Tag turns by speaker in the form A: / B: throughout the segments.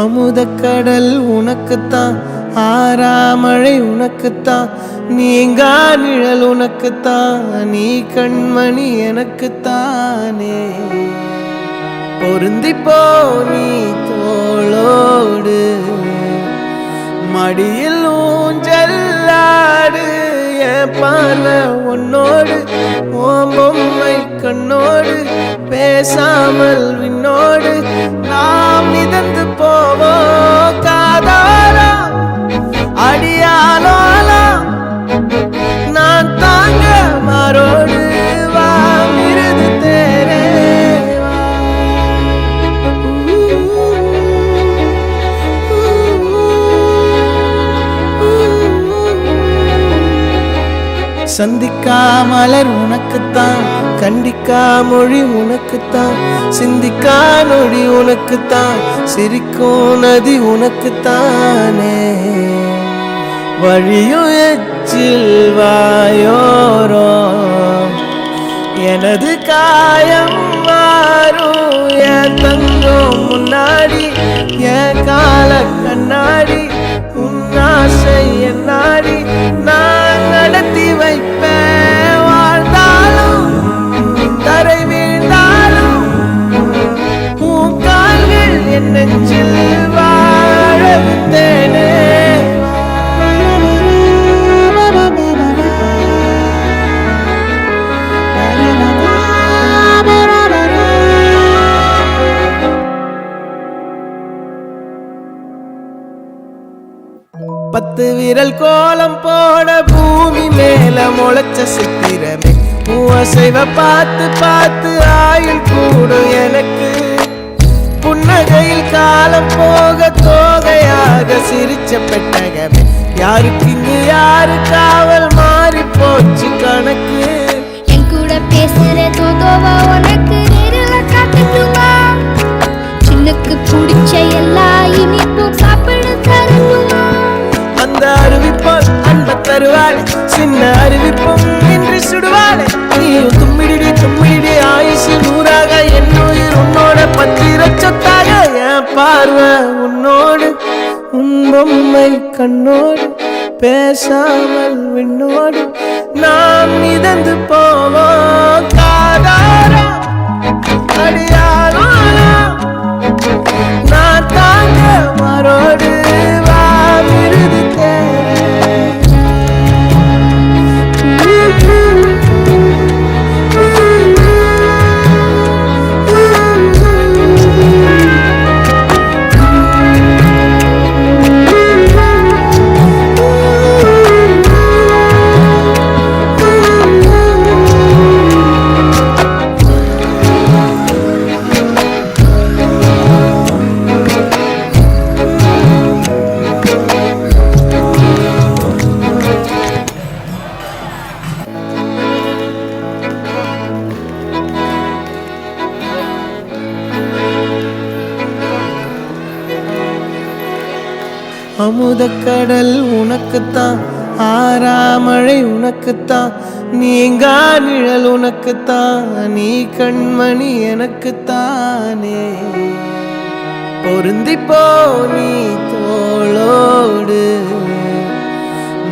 A: அமுதக்கடல் உனக்குத்தான், ஆறாமழை உனக்குத்தான், நீங்கா நிழல் உனக்குத்தான், நீ கண்மணி எனக்குத்தானே. பொருந்திப்போ நீ தோளோடு, மடியில் ஊஞ்சல்லாடு, என் பார்வை உன்னோடு, ஓம் பொம்மை கண்ணோடு, பேசாமல் விண்ணோடு நாம் மிதந்து போவோம் காதாரா அடியாலோலா, நான் தாங்க மாறோடு வா மிருது தேரே. சந்திக்கா மலர் உனக்குத்தான், கண்டிக்கா மொழி உனக்குத்தான், சிந்திக்கா நொடி உனக்குத்தான், சிரிக்கும் நதி உனக்குத்தானே. வழியும் எச்சில் வாயோரோ எனது காயம் மாறும், என் தங்கம் முன்னாடி என் கால கண்ணாடி, உன் ஆசை என் நாடி நான் நடத்தி வைப்பேன். வாழ்ந்தாலும் தரை வீழ்ந்தாலும் உன் கால்கள் என் நெஞ்சில் வாழ விட்டேனே. பத்து விரல் கோலம் போட பூமி மேல முளைச்ச சித்திரமே, அசைவ பார்த்து பார்த்து ஆயுள் கூடும் எனக்கு. புன்னகையில் காலம் போக தோகையாக சிரிச்ச பெட்டகமே, யாருக்கு இங்கு யாரு காவல் மாறி போச்சு கணக்கு.
B: என் கூட பேசுற தோதோவா உனக்கு நேரில் காட்டட்டுமா, சின்னுக்கு பிடிச்ச எல்லா இனிப்பும் சாப்பிட தரணுமா.
A: அந்த அறிவிப்பால் அன்ப தருவாள், சின்ன அறிவிப்பும் இன்று சுடுவாளே. நீயும் தும்மிடி தும்மிடி ஆயுசு நூறாக, என் உயிர் உன்னோட பத்திர சொத்தாக. என் பார்வை உன்னோடு, உன் பொம்மை கண்ணோடு, பேசாமல் விண்ணோடு நாம் மிதந்து போவோம் காதாரா அடியாலோலா, நான் தாங்க மாறோடு வா மிருது தேரே. அமுதக்கடல் உனக்குத்தான், ஆறாமழை உனக்குத்தான், நீங்கா நிழல் உனக்குத்தான், நீ கண்மணி எனக்குத்தானே. பொருந்திப்போ நீ தோளோடு,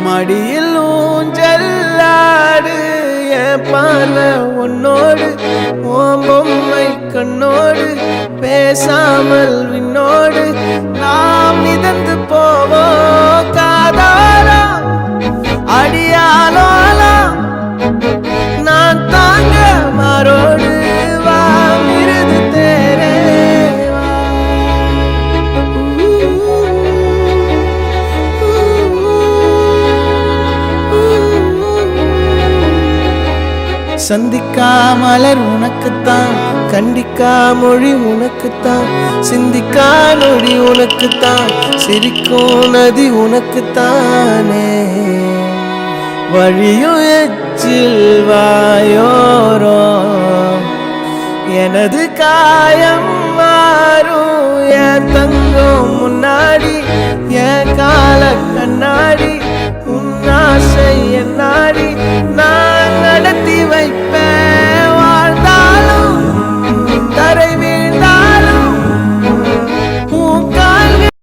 A: மடியில் ஊஞ்சல்லாடு, என் பார்வை உன்னோடு, ஓம் பொம்மை கண்ணோடு, பேசாமல் விண்ணோடு நாம் மிதந்து போவோம் காதாரா அடியாலோலா, நான் தாங்க மாறோடு வா மிருது தேரே. சந்திக்கா மலர் உனக்குத்தான், கண்டிக்கா மொழி உனக்குத்தான், சிந்திக்கா நொடி உனக்குத்தான், சிரிக்கும் நதி உனக்குத்தானே. வழியும் எச்சில் வாயோரோ எனது காயம் மாறும், என் தங்கம் முன்னாடி என் கால கண்ணாடி,